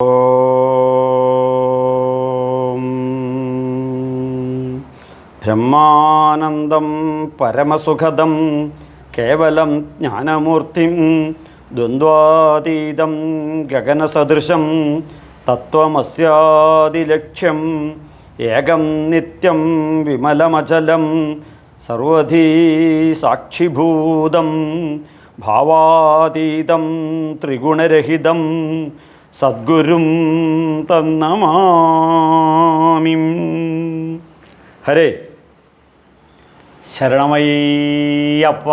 ഓം ബ്രഹ്മാനന്ദം പരമസുഖദം കേവലം ജ്ഞാനമൂർത്തിം ദ്വന്ദ്വാതീതം ഗഗനസദൃശം തത്വമസ്യാദിലക്ഷ്യം ഏകം നിത്യം വിമലമചലം സർവധീ സാക്ഷിഭൂതം ഭാവാതീതം ത്രിഗുണരഹിതം സദ്ഗുരും തന്നമാമി. ഹരേ ശരണമയ്യപ്പ.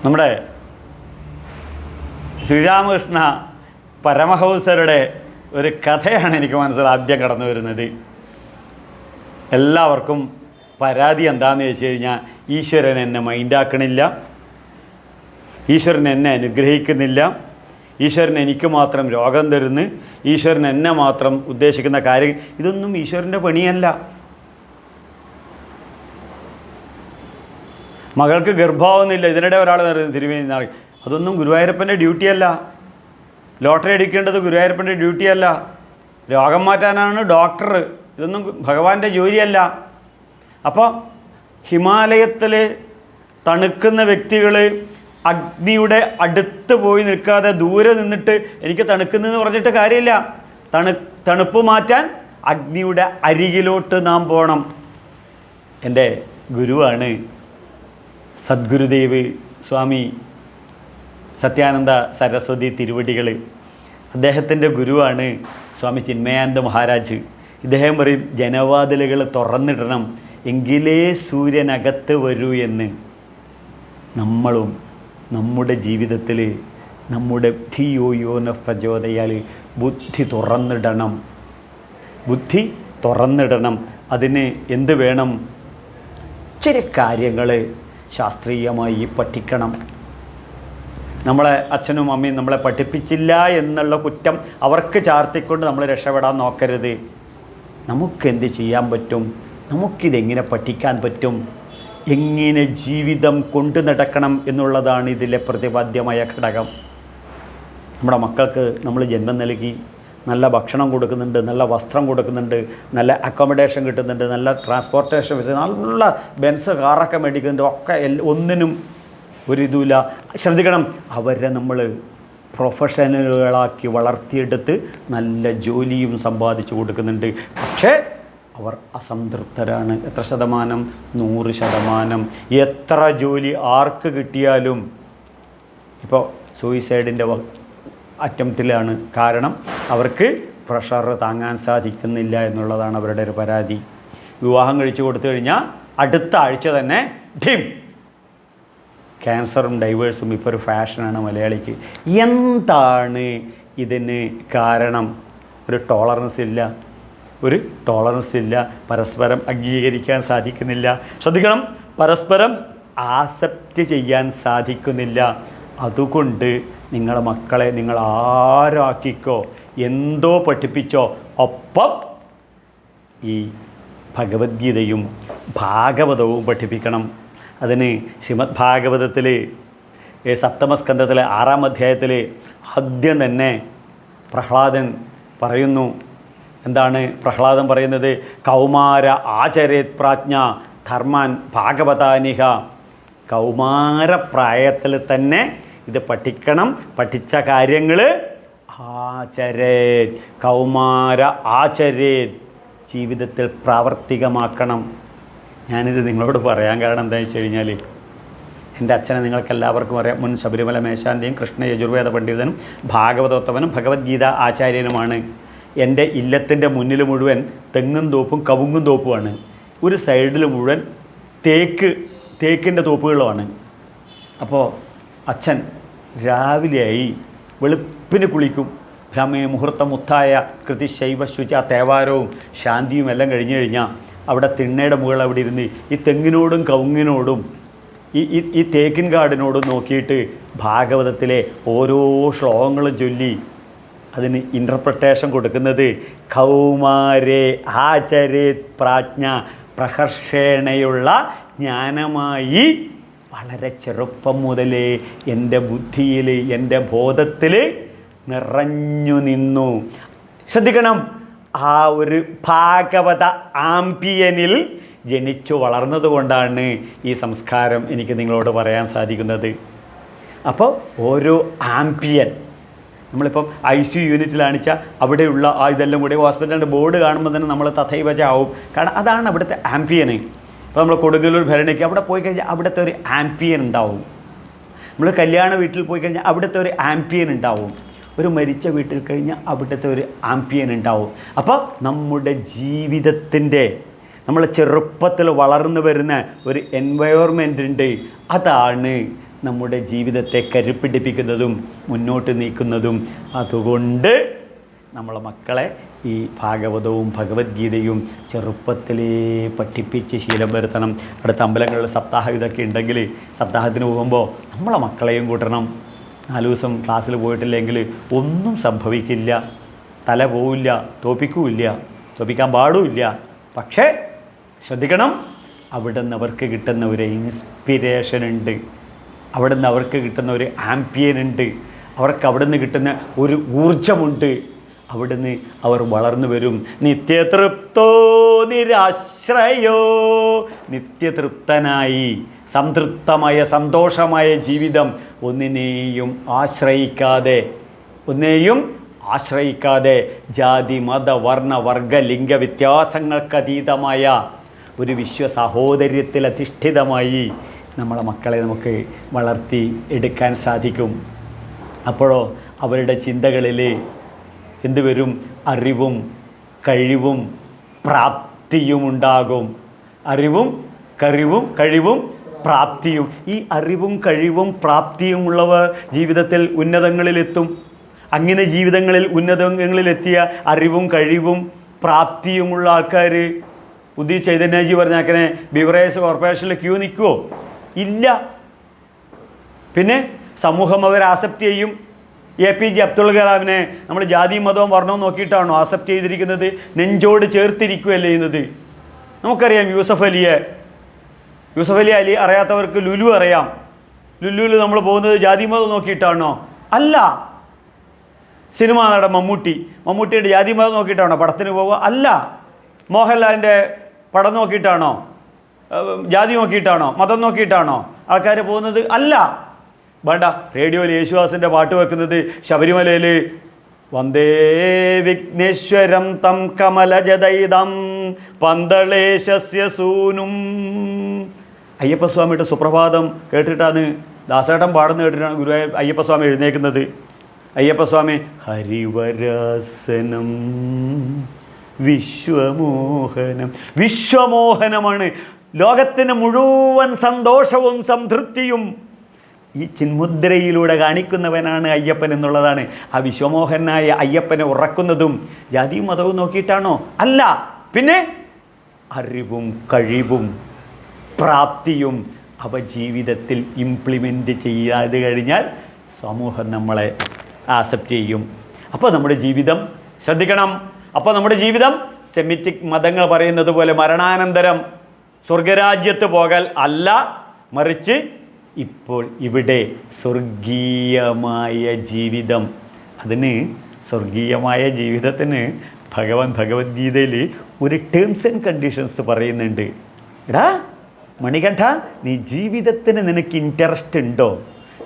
നമ്മുടെ ശ്രീരാമകൃഷ്ണ പരമഹംസരുടെ ഒരു കഥയാണ് എനിക്ക് മനസ്സിൽ ആദ്യം കടന്നു വരുന്നത്. എല്ലാവർക്കും പരാതി എന്താണെന്ന് ചോദിച്ചു കഴിഞ്ഞാൽ, ഈശ്വരൻ എന്നെ മൈൻഡാക്കണില്ല, ഈശ്വരൻ എന്നെ അനുഗ്രഹിക്കുന്നില്ല, ഈശ്വരൻ എനിക്ക് മാത്രം രോഗം തരുന്നു, ഈശ്വരൻ എന്നെ മാത്രം ഉദ്ദേശിക്കുന്ന കാര്യം, ഇതൊന്നും ഈശ്വരൻ്റെ പണിയല്ല. മകൾക്ക് ഗർഭമാവുന്നില്ല, ഇതിനിടെ ഒരാൾ തിരുമേനി, അതൊന്നും ഗുരുവായൂരപ്പൻ്റെ ഡ്യൂട്ടിയല്ല. ലോട്ടറി അടിക്കേണ്ടത് ഗുരുവായൂരപ്പൻ്റെ ഡ്യൂട്ടിയല്ല. രോഗം മാറ്റാനാണ് ഡോക്ടർ, ഇതൊന്നും ഭഗവാന്റെ ജോലിയല്ല. അപ്പോൾ ഹിമാലയത്തിൽ തണുക്കുന്ന വ്യക്തികൾ അഗ്നിയുടെ അടുത്ത് പോയി നിൽക്കാതെ ദൂരെ നിന്നിട്ട് എനിക്ക് തണുക്കുന്നതെന്ന് പറഞ്ഞിട്ട് കാര്യമില്ല. തണുപ്പ് മാറ്റാൻ അഗ്നിയുടെ അരികിലോട്ട് നാം പോകണം. എൻ്റെ ഗുരുവാണ് സദ്ഗുരുദേവ് സ്വാമി സത്യാനന്ദ സരസ്വതി തിരുവടികൾ. അദ്ദേഹത്തിൻ്റെ ഗുരുവാണ് സ്വാമി ചിന്മയാനന്ദ മഹാരാജ്. ഇദ്ദേഹം പറയും, ജനവാതിലുകൾ തുറന്നിടണം, എങ്കിലേ സൂര്യനകത്ത് വരൂ എന്ന്. നമ്മളും നമ്മുടെ ജീവിതത്തിൽ നമ്മുടെ ധിയോയോന പ്രചോദയാൽ ബുദ്ധി തുറന്നിടണം. അതിന് എന്ത് വേണം? ഇച്ചിരി കാര്യങ്ങൾ ശാസ്ത്രീയമായി പഠിക്കണം. നമ്മളെ അച്ഛനും അമ്മയും നമ്മളെ പഠിപ്പിച്ചില്ല എന്നുള്ള കുറ്റം അവർക്ക് ചാർത്തിക്കൊണ്ട് നമ്മൾ രക്ഷപ്പെടാൻ നോക്കരുത്. നമുക്കെന്ത് ചെയ്യാൻ പറ്റും? നമുക്കിതെങ്ങനെ പഠിക്കാൻ പറ്റും? എങ്ങനെ ജീവിതം കൊണ്ടു നടക്കണം എന്നുള്ളതാണ് ഇതിലെ പ്രതിപാദ്യമായ ഘടകം. നമ്മുടെ മക്കൾക്ക് നമ്മൾ ജന്മം നൽകി, നല്ല ഭക്ഷണം കൊടുക്കുന്നുണ്ട്, നല്ല വസ്ത്രം കൊടുക്കുന്നുണ്ട്, നല്ല അക്കോമഡേഷൻ കിട്ടുന്നുണ്ട്, നല്ല ട്രാൻസ്പോർട്ടേഷൻ, നല്ല ബെൻസ് കാറൊക്കെ മേടിക്കുന്നുണ്ട്. ഒക്കെ ഒന്നിനും ഒരിതുമില്ല. ശ്രദ്ധിക്കണം, അവരെ നമ്മൾ പ്രൊഫഷണലുകളാക്കി വളർത്തിയെടുത്ത് നല്ല ജോലിയും സമ്പാദിച്ചു കൊടുക്കുന്നുണ്ട്. പക്ഷേ അവർ അസംതൃപ്തരാണ്. എത്ര ശതമാനം? 100%. എത്ര ജോലി ആർക്ക് കിട്ടിയാലും ഇപ്പോൾ സൂയിസൈഡിൻ്റെ അറ്റംപ്റ്റിലാണ്. കാരണം അവർക്ക് പ്രഷർ താങ്ങാൻ സാധിക്കുന്നില്ല എന്നുള്ളതാണ് അവരുടെ ഒരു പരാതി. വിവാഹം കഴിച്ചു കൊടുത്തു കഴിഞ്ഞാൽ അടുത്ത ആഴ്ച തന്നെ ഡിം ക്യാൻസറും ഡൈവേഴ്സും ഇപ്പോൾ ഒരു ഫാഷനാണ് മലയാളിക്ക്. എന്താണ് ഇതിന് കാരണം? ഒരു ടോളറൻസ് ഇല്ല, പരസ്പരം അംഗീകരിക്കാൻ സാധിക്കുന്നില്ല. ശ്രദ്ധിക്കണം, പരസ്പരം ആക്സെപ്റ്റ് ചെയ്യാൻ സാധിക്കുന്നില്ല. അതുകൊണ്ട് നിങ്ങളെ മക്കളെ നിങ്ങൾ ആരാക്കിക്കോ, എന്തോ പഠിപ്പിച്ചോ, ഒപ്പം ഈ ഭഗവത്ഗീതയും ഭാഗവതവും പഠിപ്പിക്കണം. അതിന് ശ്രീമദ് ഭാഗവതത്തിൽ സപ്തമസ്കന്ധത്തിലെ 6-ാം അധ്യായത്തിൽ ആദ്യം തന്നെ പ്രഹ്ലാദൻ പറയുന്നു. എന്താണ് പ്രഹ്ലാദൻ പറയുന്നത്? കൗമാര ആചരേത് പ്രാജ്ഞ ധർമാൻ ഭാഗവതാനിഹ. കൗമാരപ്രായത്തിൽ തന്നെ ഇത് പഠിക്കണം. പഠിച്ച കാര്യങ്ങൾ ആചരേത്, കൗമാര ആചരേത്, ജീവിതത്തിൽ പ്രാവർത്തികമാക്കണം. ഞാനിത് നിങ്ങളോട് പറയാൻ കാരണം എന്താണെന്ന് വെച്ച് കഴിഞ്ഞാൽ, എൻ്റെ അച്ഛനെ നിങ്ങൾക്ക് എല്ലാവർക്കും അറിയാം. മുൻ ശബരിമല മേശാന്തിയും കൃഷ്ണ യജുർവേദ പണ്ഡിതനും ഭാഗവതോത്തമനും ഭഗവത്ഗീത ആചാര്യനുമാണ്. എൻ്റെ ഇല്ലത്തിൻ്റെ മുന്നിൽ മുഴുവൻ തെങ്ങും തോപ്പും കവുങ്ങും തോപ്പുമാണ്. ഒരു സൈഡിൽ മുഴുവൻ തേക്കിൻ്റെ തോപ്പുകളുമാണ്. അപ്പോൾ അച്ഛൻ രാവിലെയായി വെളുപ്പിന് കുളിക്കും. ബ്രാഹ്മണ മുഹൂർത്തം മുത്തായ കൃതി ശൈവ ശുചി തേവാരവും ശാന്തിയും എല്ലാം കഴിഞ്ഞു കഴിഞ്ഞാൽ അവിടെ തിണ്ണയുടെ മുകളിൽ അവിടെ ഇരുന്ന് ഈ തെങ്ങിനോടും കവുങ്ങിനോടും ഈ തേക്കിൻ കാടിനോടും നോക്കിയിട്ട് ഭാഗവതത്തിലെ ഓരോ ശ്ലോകങ്ങളും ചൊല്ലി അതിന് ഇൻ്റർപ്രിട്ടേഷൻ കൊടുക്കുന്നത് കൗമാരേ ആചരേ പ്രാജ്ഞ, പ്രഹർഷേണയുള്ള ജ്ഞാനമായി വളരെ ചെറുപ്പം മുതലേ എൻ്റെ ബുദ്ധിയിൽ, എൻ്റെ ബോധത്തിൽ നിറഞ്ഞു നിന്നു. ശ്രദ്ധിക്കണം, ആ ഒരു ഭാഗവത ആംബിയനിൽ ജനിച്ചു വളർന്നതുകൊണ്ടാണ് ഈ സംസ്കാരം എനിക്ക് നിങ്ങളോട് പറയാൻ സാധിക്കുന്നത്. അപ്പോൾ ഓരോ ആംബിയൻ, നമ്മളിപ്പം ICU യൂണിറ്റിലാണിച്ചാൽ അവിടെയുള്ള ഇതെല്ലാം കൂടി ഹോസ്പിറ്റലിൻ്റെ ബോർഡ് കാണുമ്പോൾ തന്നെ നമ്മൾ തഥൈവച ആവും. കാരണം അതാണ് അവിടുത്തെ ആംബിയന്. ഇപ്പോൾ നമ്മൾ കൊടുങ്ങല്ലൂർ ഭരണിക്ക് അവിടെ പോയി കഴിഞ്ഞാൽ അവിടുത്തെ ഒരു ആംബിയൻ ഉണ്ടാവും. നമ്മൾ കല്യാണ വീട്ടിൽ പോയി കഴിഞ്ഞാൽ അവിടുത്തെ ഒരു ആംബിയൻ ഉണ്ടാവും. ഒരു മരിച്ച വീട്ടിൽ കഴിഞ്ഞാൽ അവിടുത്തെ ഒരു ആംബിയൻ ഉണ്ടാവും. അപ്പോൾ നമ്മുടെ ജീവിതത്തിൻ്റെ, നമ്മൾ ചെറുപ്പത്തിൽ വളർന്നു വരുന്ന ഒരു എൻവയോൺമെൻ്റ് ഉണ്ട്. അതാണ് നമ്മുടെ ജീവിതത്തെ കരുപ്പിടിപ്പിക്കുന്നതും മുന്നോട്ട് നീക്കുന്നതും. അതുകൊണ്ട് നമ്മളെ മക്കളെ ഈ ഭാഗവതവും ഭഗവത്ഗീതയും ചെറുപ്പത്തിലേ പഠിപ്പിച്ച് ശീലം വരുത്തണം. അടുത്ത അമ്പലങ്ങളിൽ സപ്താഹം ഇതൊക്കെ ഉണ്ടെങ്കിൽ സപ്താഹത്തിന് പോകുമ്പോൾ നമ്മളെ മക്കളെയും കൂട്ടണം. 4 ദിവസം ക്ലാസ്സിൽ പോയിട്ടില്ലെങ്കിൽ ഒന്നും സംഭവിക്കില്ല, തല പോവില്ല, തോപ്പിക്കാൻ പാടുമില്ല. പക്ഷേ ശ്രദ്ധിക്കണം, അവിടെ നിന്ന് അവർക്ക് കിട്ടുന്ന ഒരു ഇൻസ്പിരേഷൻ ഉണ്ട്, അവിടെ നിന്ന് അവർക്ക് കിട്ടുന്ന ഒരു ആംബിയൻ ഉണ്ട്, അവർക്ക് അവിടെ നിന്ന് കിട്ടുന്ന ഒരു ഊർജമുണ്ട്. അവിടുന്ന് അവർ വളർന്നു വരും. നിത്യതൃപ്തോ നിരാശ്രയോ, നിത്യതൃപ്തനായി സംതൃപ്തമായ സന്തോഷമായ ജീവിതം, ഒന്നിനെയും ആശ്രയിക്കാതെ ജാതി മത വർണ്ണ വർഗ ലിംഗ വ്യത്യാസങ്ങൾക്കതീതമായ ഒരു വിശ്വസഹോദര്യത്തിൽ അധിഷ്ഠിതമായി നമ്മളെ മക്കളെ നമുക്ക് വളർത്തി എടുക്കാൻ സാധിക്കും. അപ്പോഴോ അവരുടെ ചിന്തകളിൽ എന്ത് വരും? അറിവും കഴിവും പ്രാപ്തിയും ഉണ്ടാകും. അറിവും കഴിവും പ്രാപ്തിയും. ഈ അറിവും കഴിവും പ്രാപ്തിയും ഉള്ളവർ ജീവിതത്തിൽ ഉന്നതങ്ങളിലെത്തും. അങ്ങനെ ജീവിതങ്ങളിൽ ഉന്നതങ്ങളിലെത്തിയ അറിവും കഴിവും പ്രാപ്തിയുമുള്ള ആൾക്കാർ ഉദി ചൈതന്യജി പറഞ്ഞാക്കനെ ബിവറേജ് കോർപ്പറേഷനിൽ ക്യൂ നിൽക്കുമോ? ഇല്ല. പിന്നെ സമൂഹം അവർ ആക്സെപ്റ്റ് ചെയ്യും. APJ അബ്ദുൾ കലാമിനെ നമ്മൾ ജാതിയും മതവും വർണ്ണവും നോക്കിയിട്ടാണോ ആക്സെപ്റ്റ് ചെയ്തിരിക്കുന്നത്? നെഞ്ചോട് ചേർത്തിരിക്കുകയല്ലേ ചെയ്യുന്നത്. നമുക്കറിയാം യൂസഫ് അലി അറിയാത്തവർക്ക് ലുലു അറിയാം. ലുലുവിൽ നമ്മൾ പോകുന്നത് ജാതി മതം നോക്കിയിട്ടാണോ? അല്ല. സിനിമാ നടൻ മമ്മൂട്ടിയുടെ ജാതി മതം നോക്കിയിട്ടാണോ പടത്തിന് പോവുക? അല്ല. മോഹൻലാലിൻ്റെ പടം നോക്കിയിട്ടാണോ, ജാതി നോക്കിയിട്ടാണോ, മതം നോക്കിയിട്ടാണോ ആൾക്കാർ പോകുന്നത്? അല്ല. വേണ്ട, റേഡിയോയിൽ യേശുദാസിൻ്റെ പാട്ട് വെക്കുന്നത് ശബരിമലയിൽ വന്ദേ വിഘ്നേശ്വരം തം കമലജദൈതം പന്തളേശസ്യ സൂനും. അയ്യപ്പസ്വാമിയുടെ സുപ്രഭാതം കേട്ടിട്ടാണ്, ദാസേട്ടൻ പാടുന്ന കേട്ടിട്ടാണ് ഗുരുവായൂർ അയ്യപ്പസ്വാമി എഴുന്നേക്കുന്നത്. അയ്യപ്പസ്വാമി ഹരിവരാസനം വിശ്വമോഹനമാണ്. ലോകത്തിന് മുഴുവൻ സന്തോഷവും സംതൃപ്തിയും ഈ ചിന്മുദ്രയിലൂടെ കാണിക്കുന്നവനാണ് അയ്യപ്പൻ എന്നുള്ളതാണ്. ആ വിശ്വമോഹനായ അയ്യപ്പനെ ഉറക്കുന്നതും ജാതിയും മതവും നോക്കിയിട്ടാണോ? അല്ല. പിന്നെ അറിവും കഴിവും പ്രാപ്തിയും അവ ജീവിതത്തിൽ ഇംപ്ലിമെൻ്റ് ചെയ്യാതെ കഴിഞ്ഞാൽ സമൂഹം നമ്മളെ ആക്സെപ്റ്റ് ചെയ്യും. അപ്പോൾ നമ്മുടെ ജീവിതം ശ്രദ്ധിക്കണം. അപ്പോൾ നമ്മുടെ ജീവിതം സെമിറ്റിക് മതങ്ങൾ പറയുന്നത് പോലെ മരണാനന്തരം സ്വർഗരാജ്യത്ത് പോകൽ അല്ല, മറിച്ച് ഇപ്പോൾ ഇവിടെ സ്വർഗീയമായ ജീവിതം. അതിന് സ്വർഗീയമായ ജീവിതത്തിന് ഭഗവത്ഗീതയിൽ ഒരു ടേംസ് ആൻഡ് കണ്ടീഷൻസ് പറയുന്നുണ്ട്. എടാ മണികണ്ഠ, നീ ജീവിതത്തിന് നിനക്ക് ഇൻട്രസ്റ്റ് ഉണ്ടോ?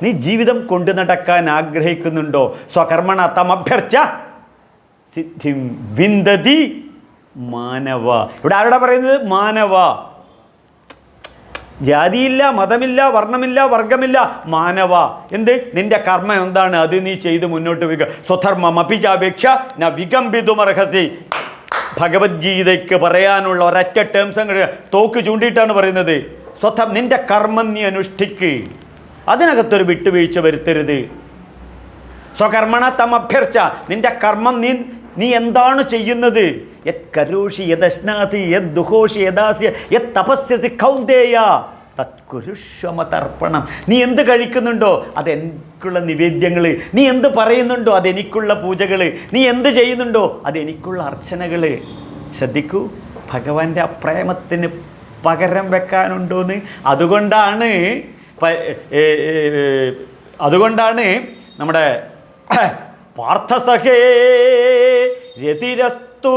നീ ജീവിതം കൊണ്ടു നടക്കാൻ ആഗ്രഹിക്കുന്നുണ്ടോ? സ്വകർമ്മണ തമഭ്യർച്ച സിദ്ധിം വിന്ദതി മാനവ. ഇവിടെ ആരോടാ പറയുന്നത്? മാനവ. ജാതിയില്ല, മതമില്ല, വർണ്ണമില്ല, വർഗമില്ല, മാനവ. എന്ത്? നിന്റെ കർമ്മം എന്താണ് അത് നീ ചെയ്ത് മുന്നോട്ട് പോവുക. സ്വധർമ്മം അഭിജാപേക്ഷ ന വികമ്പിതുമർഹസി. ഭഗവത്ഗീതയ്ക്ക് പറയാനുള്ള ഒരൊറ്റ ടേംസ് അങ്ങ് തോക്ക് ചൂണ്ടിയിട്ടാണ് പറയുന്നത്. നിന്റെ കർമ്മം നീ അനുഷ്ഠിക്ക്, അതിനകത്തൊരു വിട്ടുവീഴ്ച വരുത്തരുത്. സ്വകർമ്മണ തമഭ്യർച്ച, നിന്റെ കർമ്മം നീ എന്താണ് ചെയ്യുന്നത്? യത് കരോഷി യദശ്നാതി യത് ദുഹോഷി യദാസ്യ യത് തപസ്യസി കൗന്ദേയ തത്കുരുഷ്വമതർപ്പണം. നീ എന്ത് കഴിക്കുന്നുണ്ടോ അതെനിക്കുള്ള നിവേദ്യങ്ങൾ, നീ എന്ത് പറയുന്നുണ്ടോ അതെനിക്കുള്ള പൂജകൾ, നീ എന്ത് ചെയ്യുന്നുണ്ടോ അതെനിക്കുള്ള അർച്ചനകൾ. ശ്രദ്ധിക്കൂ, ഭഗവാന്റെ അപ്രേമത്തിന് പകരം വെക്കാനുണ്ടോയെന്ന്. അതുകൊണ്ടാണ് അതുകൊണ്ടാണ് നമ്മുടെ പാർത്ഥസഖേ രതിരസ്തു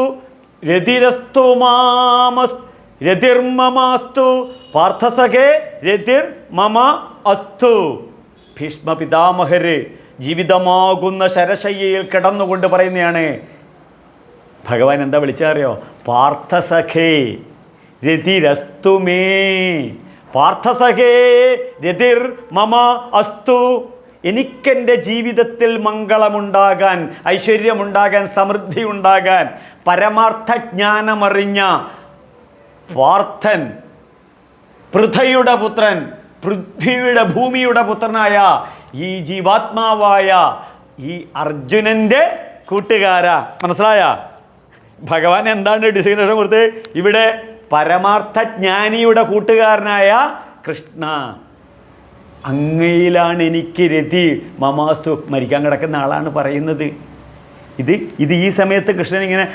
രതിർമമാസ്തു പാർത്ഥസഖേ രതിർ മമ അസ്തു. ഭീഷ്മ പിതാമഹര് ജീവിതമാകുന്ന ശരശയ്യയിൽ കിടന്നുകൊണ്ട് പറയുന്നതാണ്. ഭഗവാൻ എന്താ വിളിച്ചറിയോ? പാർത്ഥസഖേ രതിരസ്തു മേ, പാർത്ഥസഖേ രതിർ മമ അസ്തു. എനിക്കെൻ്റെ ജീവിതത്തിൽ മംഗളമുണ്ടാകാൻ, ഐശ്വര്യമുണ്ടാകാൻ, സമൃദ്ധി ഉണ്ടാകാൻ പരമാർത്ഥജ്ഞാനമറിഞ്ഞ പാർത്ഥൻ, പൃഥയുടെ പുത്രൻ, പൃഥ്വിയുടെ ഭൂമിയുടെ പുത്രനായ ഈ ജീവാത്മാവായ ഈ അർജുനൻ്റെ കൂട്ടുകാരാ. മനസ്സിലായ? ഭഗവാൻ എന്താണ് ഡിസിഗ്നേഷൻ കൊടുത്ത്? ഇവിടെ പരമാർത്ഥജ്ഞാനിയുടെ കൂട്ടുകാരനായ കൃഷ്ണ, അങ്ങയിലാണ് എനിക്ക് രതി മമാസ്തു. മരിക്കാൻ കിടക്കുന്ന ആളാണ് പറയുന്നത്. ഇത് ഈ സമയത്ത് കൃഷ്ണൻ ഇങ്ങനെ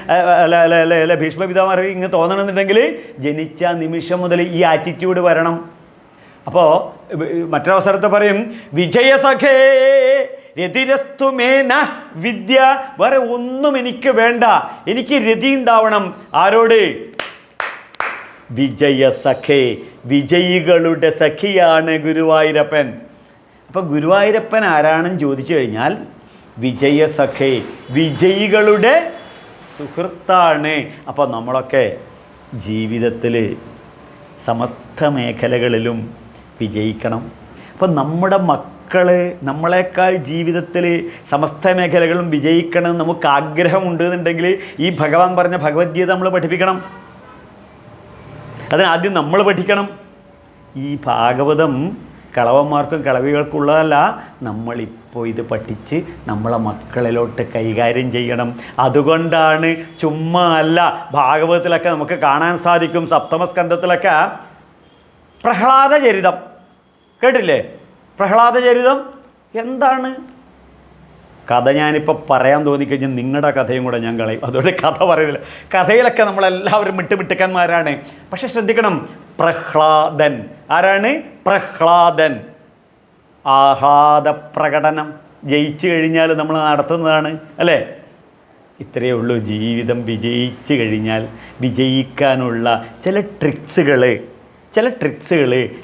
അല്ല ഭീഷ്മ പിതാമഹർ ഇങ്ങനെ തോന്നണമെന്നുണ്ടെങ്കിൽ ജനിച്ച നിമിഷം മുതൽ ഈ ആറ്റിറ്റ്യൂഡ് വരണം. അപ്പോൾ മറ്റൊരവസരത്തെ പറയും, വിജയസഖേ രതിരസ്തു മേന വിദ്യ. വേറെ ഒന്നും എനിക്ക് വേണ്ട, എനിക്ക് രതി ഉണ്ടാവണം. ആരോട്? വിജയസഖേ, വിജയികളുടെ സഖിയാണ് ഗുരുവായൂരപ്പൻ. അപ്പോൾ ഗുരുവായൂരപ്പൻ ആരാണെന്ന് ചോദിച്ചു കഴിഞ്ഞാൽ വിജയസഖേ, വിജയികളുടെ സുഹൃത്താണ്. അപ്പോൾ നമ്മളൊക്കെ ജീവിതത്തിൽ സമസ്ത മേഖലകളിലും വിജയിക്കണം. അപ്പം നമ്മുടെ മക്കൾ നമ്മളെക്കാൾ ജീവിതത്തിൽ സമസ്ത മേഖലകളും വിജയിക്കണം നമുക്ക് ആഗ്രഹമുണ്ട് എന്നുണ്ടെങ്കിൽ ഈ ഭഗവാൻ പറഞ്ഞ ഭഗവത്ഗീത നമ്മൾ പഠിപ്പിക്കണം. അതിനാദ്യം നമ്മൾ പഠിക്കണം. ഈ ഭാഗവതം കളവന്മാർക്കും കളവികൾക്കുള്ളതല്ല. നമ്മളിപ്പോൾ ഇത് പഠിച്ച് നമ്മളെ മക്കളിലോട്ട് കൈകാര്യം ചെയ്യണം. അതുകൊണ്ടാണ്, ചുമ്മാ അല്ല. ഭാഗവതത്തിലൊക്കെ നമുക്ക് കാണാൻ സാധിക്കും, സപ്തമസ്കന്ധത്തിലൊക്കെ പ്രഹ്ലാദ ചരിതം കേട്ടില്ലേ? പ്രഹ്ലാദ ചരിതം എന്താണ് കഥ? ഞാനിപ്പോൾ പറയാൻ തോന്നിക്കഴിഞ്ഞാൽ നിങ്ങളുടെ കഥയും കൂടെ ഞാൻ കളയും. അതുകൊണ്ട് കഥ പറയുന്നില്ല. കഥയിലൊക്കെ നമ്മളെല്ലാവരും മിട്ടുമിട്ടുക്കന്മാരാണ്. പക്ഷെ ശ്രദ്ധിക്കണം, പ്രഹ്ലാദൻ ആരാണ്? പ്രഹ്ലാദൻ ആഹ്ലാദ പ്രകടനം ജയിച്ചു കഴിഞ്ഞാൽ നമ്മൾ നടത്തുന്നതാണ് അല്ലേ? ഇത്രയേ ഉള്ളൂ. ജീവിതം വിജയിച്ചു കഴിഞ്ഞാൽ വിജയിക്കാനുള്ള ചില ട്രിക്സുകൾ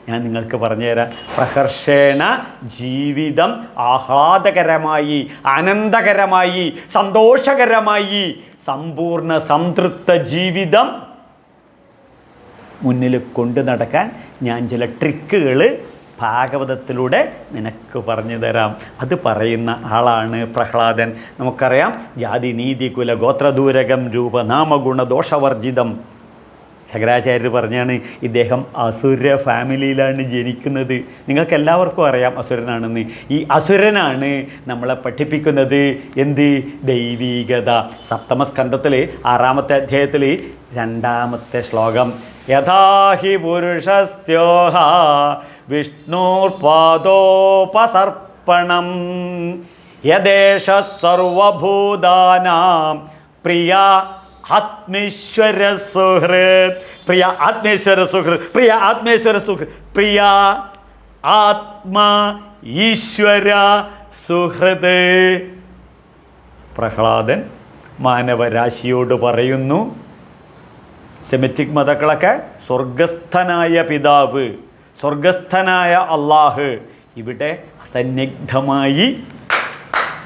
ഞാൻ നിങ്ങൾക്ക് പറഞ്ഞുതരാം. പ്രഹർഷേണ ജീവിതം ആഹ്ലാദകരമായി, ആനന്ദകരമായി, സന്തോഷകരമായി, സമ്പൂർണ്ണ സംതൃപ്ത ജീവിതം മുന്നിൽ കൊണ്ടു നടക്കാൻ ഞാൻ ചില ട്രിക്കുകൾ ഭാഗവതത്തിലൂടെ നിനക്ക് പറഞ്ഞു തരാം. അത് പറയുന്ന ആളാണ് പ്രഹ്ലാദൻ. നമുക്കറിയാം, ജാതി നീതി കുല ഗോത്രദൂരകം രൂപനാമഗുണ ദോഷവർജിതം. ശങ്കരാചാര്യർ പറഞ്ഞാണ് ഇദ്ദേഹം അസുര ഫാമിലിയിലാണ് ജനിക്കുന്നത്. നിങ്ങൾക്ക് എല്ലാവർക്കും അറിയാം അസുരനാണെന്ന്. ഈ അസുരനാണ് നമ്മളെ പഠിപ്പിക്കുന്നത് എന്ത്? ദൈവീകത. സപ്തമസ്കന്ധത്തിൽ 6-ാമത്തെ അധ്യായത്തിൽ 2-ാമത്തെ ശ്ലോകം, യഥാഹി പുരുഷസ്യോഹ വിഷ്ണുർപാദോപസർപ്പണം യദേശ സർവഭൂതാനാം പ്രിയ ആത്മേശ്വര സുഹൃത്. പ്രിയ ആത്മേശ്വര സുഹൃത്, പ്രിയ ആത്മേശ്വര സുഹൃത്, പ്രിയ ആത്മാ ഈശ്വര സുഹൃത്. പ്രഹ്ലാദൻ മാനവരാശിയോട് പറയുന്നു, സെമിറ്റിക് മതങ്ങളൊക്കെ സ്വർഗസ്ഥനായ പിതാവ്, സ്വർഗസ്ഥനായ അള്ളാഹ് ഇവിടെ അസന്നിഗ്ധമായി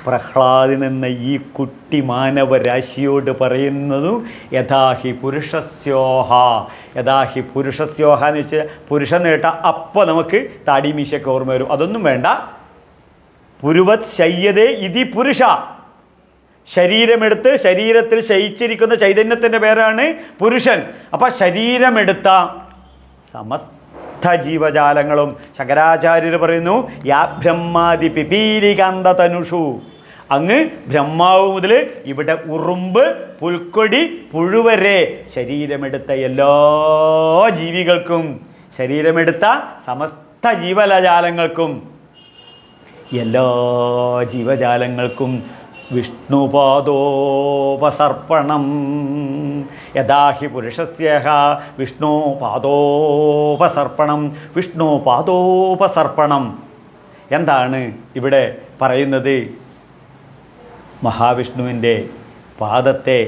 പ്രഹ്ലാദൻ എന്ന ഈ കുട്ടി മാനവരാശിയോട് പറയുന്നതു യഥാഹി പുരുഷസ്യോഹ. യഥാഹി പുരുഷസ്യോഹ എന്ന് വെച്ചാൽ പുരുഷൻ നേട്ട അപ്പോൾ നമുക്ക് താടിമീശയ്ക്ക് ഓർമ്മ വരും. അതൊന്നും വേണ്ട. പുരുവത് ശയ്യതേ ഇതി പുരുഷ. ശരീരമെടുത്ത് ശരീരത്തിൽ ശയിച്ചിരിക്കുന്ന ചൈതന്യത്തിൻ്റെ പേരാണ് പുരുഷൻ. അപ്പം ശരീരമെടുത്ത സമസ്ത ജീവജാലങ്ങളും ശങ്കരാചാര്യർ പറയുന്നു യാ ബ്രഹ്മാദി പിപീലികാന്ത തനുഷു. അങ്ങ് ബ്രഹ്മാവ് മുതൽ ഇവിടെ ഉറുമ്പ്, പുൽക്കൊടി, പുഴുവരെ ശരീരമെടുത്ത എല്ലാ ജീവികൾക്കും, ശരീരമെടുത്ത സമസ്ത ജീവജാലങ്ങൾക്കും, എല്ലാ ജീവജാലങ്ങൾക്കും വിഷ്ണുപാദോപസർപ്പണം യഥാഹി പുരുഷസ്യ വിഷ്ണുപാദോപസർപ്പണം. വിഷ്ണുപാദോപസർപ്പണം എന്താണ് ഇവിടെ പറയുന്നത്? മഹാവിഷ്ണുവിൻ്റെ പാദത്തെ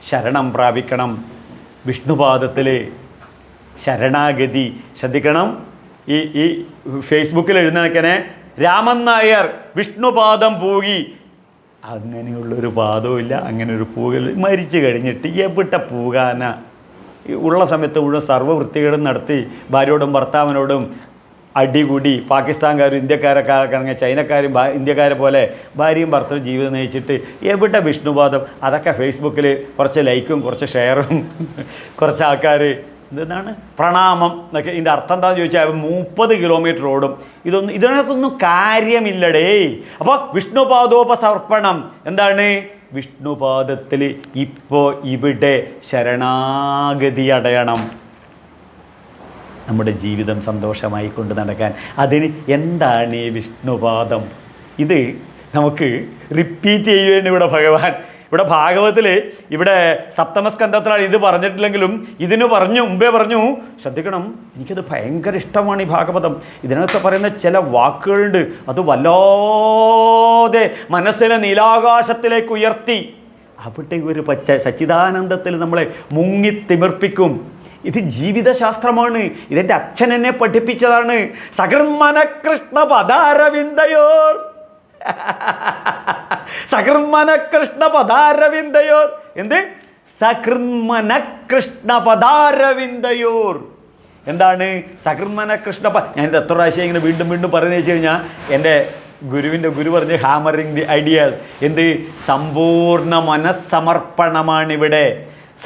ശരണം പ്രാപിക്കണം. വിഷ്ണുപാദത്തിൽ ശരണാഗതി. ശ്രദ്ധിക്കണം, ഈ ഫേസ്ബുക്കിൽ എഴുന്നേക്കനെ രാമൻ നായർ വിഷ്ണുപാദം പൂകി. അങ്ങനെയുള്ളൊരു പാദവും ഇല്ല, അങ്ങനെ ഒരു പൂകൽ. മരിച്ചു കഴിഞ്ഞിട്ട് എവിടെ പൂകാന? ഉള്ള സമയത്ത് മുഴുവൻ സർവ്വവൃത്തികളും നടത്തി ഭാര്യയോടും ഭർത്താവിനോടും അടികൂടി. പാകിസ്ഥാൻകാരും ഇന്ത്യക്കാരൊക്കെ ആണെങ്കിൽ ചൈനക്കാരും ഇന്ത്യക്കാരെ പോലെ ഭാര്യയും ഭർത്താവും ജീവിതം നയിച്ചിട്ട് എവിടെ വിഷ്ണുപാദം? അതൊക്കെ ഫേസ്ബുക്കിൽ കുറച്ച് ലൈക്കും കുറച്ച് ഷെയറും കുറച്ച് ആൾക്കാർ എന്താണ് പ്രണാമം എന്നൊക്കെ. ഇതിൻ്റെ അർത്ഥം എന്താണെന്ന് ചോദിച്ചാൽ 30 കിലോമീറ്റർ ഓടും. ഇതിനകത്തൊന്നും കാര്യമില്ലടേ. അപ്പോൾ വിഷ്ണുപാദോപസർപ്പണം എന്താണ്? വിഷ്ണുപാദത്തിൽ ഇപ്പോൾ ഇവിടെ ശരണാഗതി അടയണം. നമ്മുടെ ജീവിതം സന്തോഷമായി കൊണ്ട് നടക്കാൻ അതിന് എന്താണ് ഈ വിഷ്ണുപാദം? ഇത് നമുക്ക് റിപ്പീറ്റ് ചെയ്യുകയാണ് ഇവിടെ ഭഗവാൻ. ഇവിടെ ഭാഗവത്തിൽ ഇവിടെ സപ്തമസ്കന്ധത്തിലാണ് ഇത് പറഞ്ഞിട്ടില്ലെങ്കിലും ഇതിന് മുമ്പേ പറഞ്ഞു. ശ്രദ്ധിക്കണം, എനിക്കത് ഭയങ്കര ഇഷ്ടമാണ് ഈ ഭാഗവതം. ഇതിനകത്ത് പറയുന്ന ചില വാക്കുകളുണ്ട്, അത് വല്ലാതെ മനസ്സിനെ നീലാകാശത്തിലേക്ക് ഉയർത്തി അവിടെ ഒരു സച്ചിദാനന്ദത്തിൽ നമ്മളെ മുങ്ങിത്തിമിർപ്പിക്കും. ഇത് ജീവിതശാസ്ത്രമാണ്. ഇതെൻ്റെ അച്ഛൻ എന്നെ പഠിപ്പിച്ചതാണ്. സകർമ്മന കൃഷ്ണ പദാരവിന്ദയോർ, സകർമ്മന കൃഷ്ണ പദാരവിന്ദയോർ. എന്ത്? സകർമ്മന കൃഷ്ണ പദാരവിന്ദയോർ. എന്താണ് സകർമ്മന കൃഷ്ണ? ഞാനിത് എത്ര പ്രാവശ്യം ഇങ്ങനെ വീണ്ടും വീണ്ടും പറയുന്നത് വെച്ച് കഴിഞ്ഞാൽ എൻ്റെ ഗുരു പറഞ്ഞ് ഹാമറിങ് ദി ഐഡിയാസ്. എന്ത്? സമ്പൂർണ്ണ മനസ്സമർപ്പണമാണിവിടെ,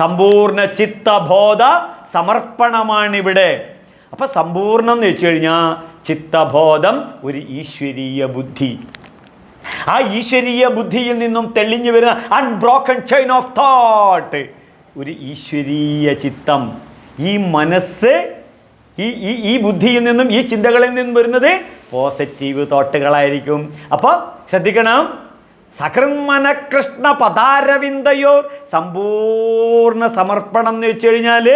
സമ്പൂർണ്ണ ചിത്തബോധ സമർപ്പണമാണിവിടെ. അപ്പം സമ്പൂർണ്ണം എന്ന് വെച്ച് കഴിഞ്ഞാൽ ചിത്തബോധം, ഒരു ഈശ്വരീയ ബുദ്ധി. ആ ഈശ്വരീയ ബുദ്ധിയിൽ നിന്നും തെളിഞ്ഞു വരുന്ന അൺബ്രോക്കൺ ചെയിൻ ഓഫ് തോട്ട്, ഒരു ഈശ്വരീയ ചിത്തം. ഈ മനസ്സ് ഈ ബുദ്ധിയിൽ നിന്നും ഈ ചിന്തകളിൽ നിന്നും വരുന്നത് പോസിറ്റീവ് തോട്ടുകളായിരിക്കും. അപ്പോൾ ശ്രദ്ധിക്കണം, സകർമ്മന കൃഷ്ണ പദാരവിന്ദയോ, സമ്പൂർണ്ണ സമർപ്പണം എന്ന് വെച്ച് കഴിഞ്ഞാൽ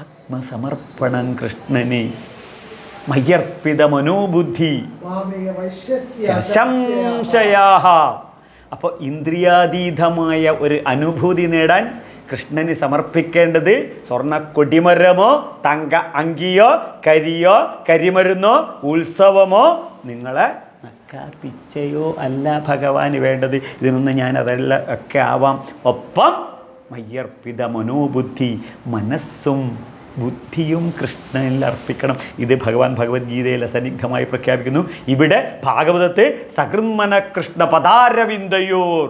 ആത്മസമർപ്പണം കൃഷ്ണന്. മയ്യർപ്പിത മനോബുദ്ധി സംശയാഹ. അപ്പോൾ ഇന്ദ്രിയാതീതമായ ഒരു അനുഭൂതി നേടാൻ കൃഷ്ണന് സമർപ്പിക്കേണ്ടത് സ്വർണ്ണ കൊടിമരമോ തങ്ക അങ്കിയോ കരിയോ കരിമരുന്നോ ഉത്സവമോ നിങ്ങളെ നക്കാപ്പിച്ചയോ അല്ല ഭഗവാന് വേണ്ടത്. ഇതിനൊന്നും ഞാൻ അതെല്ലാം ഒക്കെ ആവാം. ഒപ്പം മയ്യർപ്പിത മനോബുദ്ധി, മനസ്സും ബുദ്ധിയും കൃഷ്ണനിൽ അർപ്പിക്കണം. ഇത് ഭഗവാൻ ഭഗവത്ഗീതയിൽ അസന്നിഗ്ധമായി പ്രഖ്യാപിക്കുന്നു. ഇവിടെ ഭാഗവതത്തെ സകൃന്മന കൃഷ്ണ പദാരവിന്ദയോർ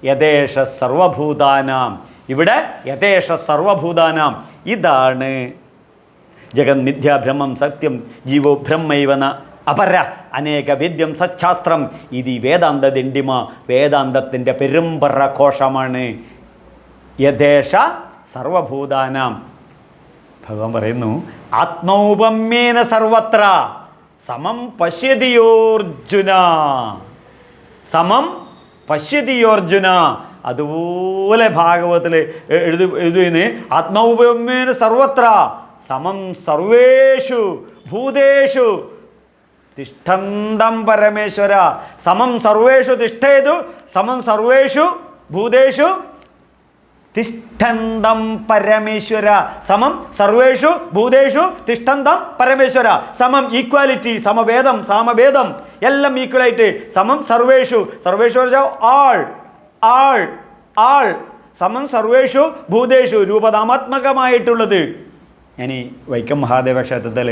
യഥേഷ സർവഭൂതാനാം. ഇവിടെ യഥേഷ സർവഭൂതാനാം. ഇതാണ് ജഗന്മിഥ്യാഭ്രമം സത്യം ജീവോ ബ്രഹ്മൈവന അപര അനേക വേദ്യം സച്ഛാസ്ത്രം. ഇത് വേദാന്ത ദണ്ഡിമ, വേദാന്തത്തിൻ്റെ പെരുമ്പറ ഘോഷമാണ്. യഥേഷ സർവഭൂതാനാം. ഭഗവാൻ പറയുന്നു, ആത്മൗപമ്യേന സർവത്ര സമം പശ്യതിയോർജുന, സമം പശ്യതിയോർജുന. അതുപോലെ ഭാഗവതത്തിൽ എഴുതുന്നത് ആത്മൗപമ്യേന സർവത്ര സമം സർവേഷു ഭൂതേഷു തിഷ്ഠന്തം പരമേശ്വര. സമം സർവേഷു തിഷ്ഠേതു, സമം സർവേഷു ഭൂതേഷു തിഷ്ഠന്തം പരമേശ്വര. സമം സർവേഷു ഭൂതേഷു തിഷ്ഠന്തം പരമേശ്വര. സമം ഈക്വാലിറ്റി, സമഭേദം, സാമഭേദം എല്ലാം ഈക്വലായിട്ട്. സമം സർവേഷു, സർവേഷു ആൾ ആൾ ആൾ. സമം സർവേഷു ഭൂതേഷു, രൂപനാമാത്മകമായിട്ടുള്ളത്. ഞാൻ ഈ വൈക്കം മഹാദേവ ക്ഷേത്രത്തിൽ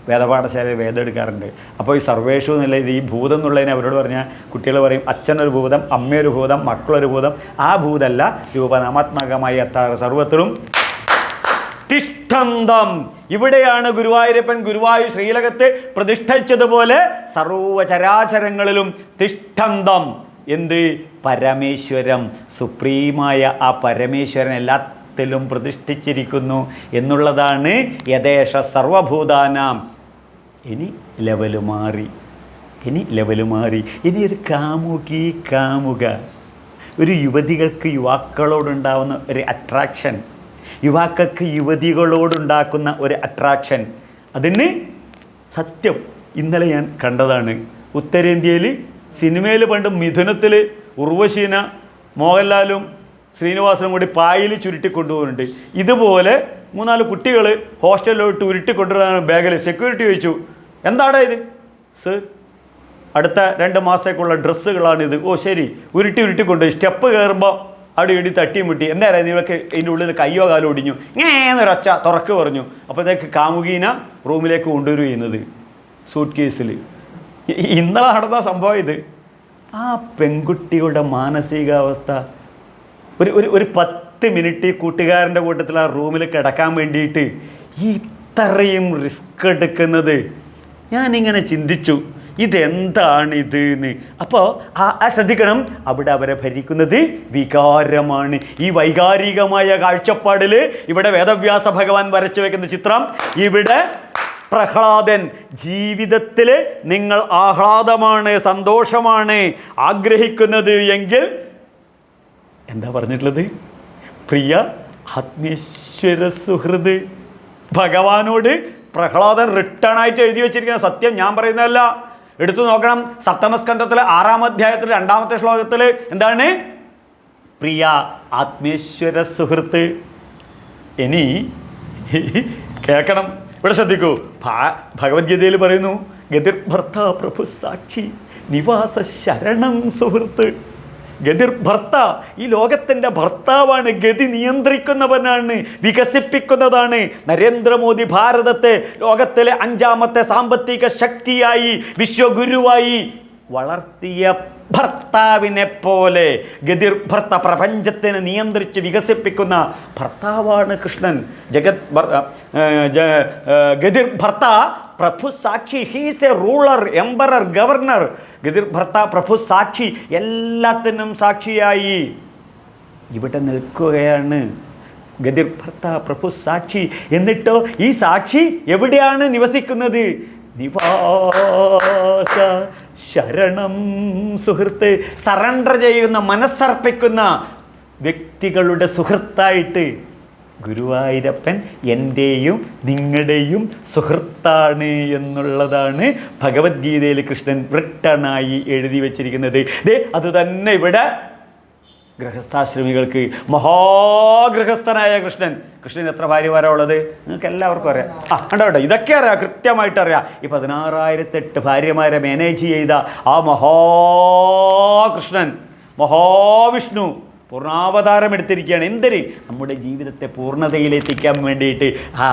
വേദപാഠശാലയിൽ വേദം എടുക്കാറുണ്ട്. അപ്പോൾ ഈ സർവേഷു എന്നുള്ളത്, ഈ ഭൂതം എന്നുള്ളതിനെ അവരോട് പറഞ്ഞാൽ കുട്ടികൾ പറയും അച്ഛനൊരു ഭൂതം, അമ്മയൊരു ഭൂതം, മക്കളൊരു ഭൂതം. ആ ഭൂതമല്ല, രൂപനാമാത്മകമായി എത്താറ് സർവത്തിലും തിഷ്ഠന്തം. ഇവിടെയാണ് ഗുരുവായൂരപ്പൻ ഗുരുവായൂർ ശ്രീലകത്ത് പ്രതിഷ്ഠിച്ചതുപോലെ സർവചരാചരങ്ങളിലും തിഷ്ഠന്തം. എന്ത്? പരമേശ്വരം, സുപ്രീമായ ആ പരമേശ്വരൻ എല്ലാത്തിലും പ്രതിഷ്ഠിച്ചിരിക്കുന്നു എന്നുള്ളതാണ് യഥേഷ സർവഭൂതാനാം. ഇനി ലെവല് മാറി. ഇനി ലെവല് മാറി. ഇനി ഒരു കാമുക, ഒരു യുവതികൾക്ക് യുവാക്കളോടുണ്ടാവുന്ന ഒരു അട്രാക്ഷൻ, യുവാക്കൾക്ക് യുവതികളോടുണ്ടാക്കുന്ന ഒരു അട്രാക്ഷൻ, അതിന് സത്യം ഇന്നലെ ഞാൻ കണ്ടതാണ്. ഉത്തരേന്ത്യയിൽ സിനിമയിൽ പണ്ട് മിഥുനത്തിൽ ഉർവശീന മോഹൻലാലും ശ്രീനിവാസനും കൂടി പായിൽ ചുരുട്ടിക്കൊണ്ടുപോകുന്നുണ്ട്. ഇതുപോലെ 3-4 കുട്ടികൾ ഹോസ്റ്റലിലോട്ട് ഉരുട്ടിക്കൊണ്ടുവരാൻ ബാഗിൽ സെക്യൂരിറ്റി ചോദിച്ചു, എന്താടാ ഇത്? സർ, അടുത്ത 2 മാസത്തേക്കുള്ള ഡ്രസ്സുകളാണിത്. ഓ ശരി. ഉരുട്ടിക്കൊണ്ട് സ്റ്റെപ്പ് കയറുമ്പോൾ അവിടെ ഇടി തട്ടിയും മുട്ടി. എന്തായാലും ഇവർക്ക് ഇതിൻ്റെ ഉള്ളിൽ കയ്യോ കാലോ ഒടിഞ്ഞു, ഇങ്ങനൊരൊച്ച തുറക്ക് പറഞ്ഞു. അപ്പോഴത്തേക്ക് കാമുകീന റൂമിലേക്ക് കൊണ്ടുവരും ചെയ്യുന്നത് സൂട്ട് കേസിൽ. ഇന്നലെ നടന്ന സംഭവം ഇത്. ആ പെൺകുട്ടികളുടെ മാനസികാവസ്ഥ, ഒരു 10 മിനിറ്റ് കൂട്ടുകാരൻ്റെ കൂട്ടത്തിൽ ആ റൂമിൽ കിടക്കാൻ വേണ്ടിയിട്ട് ഇത്രയും റിസ്ക് എടുക്കുന്നത് ഞാനിങ്ങനെ ചിന്തിച്ചു, ഇതെന്താണിത് എന്ന്. അപ്പോൾ ശ്രദ്ധിക്കണം, അവിടെ അവരെ ഭരിക്കുന്നത് വികാരമാണ്. ഈ വൈകാരികമായ കാഴ്ചപ്പാടിൽ ഇവിടെ വേദവ്യാസ ഭഗവാൻ വരച്ചു വയ്ക്കുന്ന ചിത്രം, ഇവിടെ പ്രഹ്ലാദൻ ജീവിതത്തിൽ നിങ്ങൾ ആഹ്ലാദമാണ്, സന്തോഷമാണ് ആഗ്രഹിക്കുന്നത് എങ്കിൽ എന്താ പറഞ്ഞിട്ടുള്ളത്? പ്രിയ ആത്മീശ്വര സുഹൃത്. ഭഗവാനോട് പ്രഹ്ലാദൻ റിട്ടേൺ ആയിട്ട് എഴുതി വെച്ചിരിക്കുന്ന സത്യം ഞാൻ പറയുന്നതല്ല, എടുത്തു നോക്കണം. സപ്തമസ്കന്ധത്തിലെ 6-ാം അധ്യായത്തിൽ 2-ാമത്തെ ശ്ലോകത്തിൽ എന്താണ്? പ്രിയ ആത്മീശ്വര സുഹൃത്ത്. ഇനി കേൾക്കണം, ഇവിടെ ശ്രദ്ധിക്കൂ. ഭഗവത്ഗീതയിൽ പറയുന്നു, ഗതിർഭർത്ത പ്രഭു സാക്ഷി നിവാസ ശരണം സുഹൃത്ത്. ഗതിർഭർത്ത, ഈ ലോകത്തിൻ്റെ ഭർത്താവാണ്, ഗതി നിയന്ത്രിക്കുന്നവനാണ്, വികസിപ്പിക്കുന്നതാണ്. നരേന്ദ്രമോദി ഭാരതത്തെ ലോകത്തിലെ 5ാമത്തെ സാമ്പത്തിക ശക്തിയായി, വിശ്വഗുരുവായി വളർത്തിയ ഭർത്താവിനെ പോലെ ഗതിർഭർത്ത, പ്രപഞ്ചത്തിനെ നിയന്ത്രിച്ച് വികസിപ്പിക്കുന്ന ഭർത്താവാണ് കൃഷ്ണൻ. ഗതിർഭർത്ത പ്രഭു സാക്ഷി, he's a ruler, emperor, governor. ഗതിർഭർത്ത പ്രഭു സാക്ഷി, എല്ലാത്തിനും സാക്ഷിയായി ഇവിടെ നിൽക്കുകയാണ്. ഗതിർഭർത്ത പ്രഭു സാക്ഷി. എന്നിട്ടോ ഈ സാക്ഷി എവിടെയാണ് നിവസിക്കുന്നത്? നിവാസ ശരണം സുഹൃത്ത്. സറണ്ടർ ചെയ്യുന്ന, മനസ്സർപ്പിക്കുന്ന വ്യക്തികളുടെ സുഹൃത്തായിട്ട് ഗുരുവായൂരപ്പൻ എൻ്റെയും നിങ്ങളുടെയും സുഹൃത്താണ് എന്നുള്ളതാണ് ഭഗവത്ഗീതയിൽ കൃഷ്ണൻ റിട്ടേണായി എഴുതി വച്ചിരിക്കുന്നത്. അതുതന്നെ ഇവിടെ ഗൃഹസ്ഥാശ്രമികൾക്ക്, മഹാഗൃഹസ്ഥനായ കൃഷ്ണൻ എത്ര ഭാര്യമാരുള്ളത് നിങ്ങൾക്ക് എല്ലാവർക്കും അറിയാം. കണ്ടോട്ടെ, ഇതൊക്കെ അറിയാം, കൃത്യമായിട്ട് അറിയാം. ഈ 16,008 ഭാര്യമാരെ മാനേജ് ചെയ്ത ആ മഹാകൃഷ്ണൻ, മഹാവിഷ്ണു പൂർണ്ണാവതാരം എടുത്തിരിക്കുകയാണ്. എന്തിന്? നമ്മുടെ ജീവിതത്തെ പൂർണ്ണതയിലെത്തിക്കാൻ വേണ്ടിയിട്ട് ആ